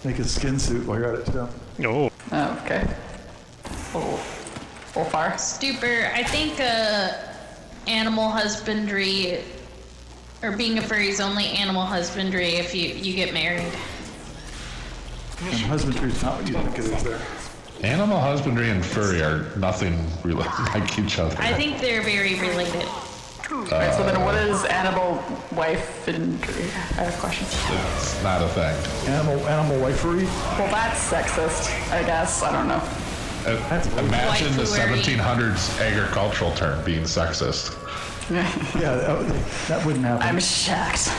make a skin suit while you're at it, too. Oh. Oh, okay. Far. Stuper, I think animal husbandry, or being a furry is only animal husbandry if you get married. And husbandry is not what you think it is there. Animal husbandry and furry are nothing really like each other. I think they're very related. Alright, so then what is animal wife-andry? I have questions. It's not a thing. Animal wifery? Well, that's sexist, I guess. I don't know. Imagine the Waifuery. 1700s agricultural term being sexist. Yeah, that wouldn't happen. I'm shocked.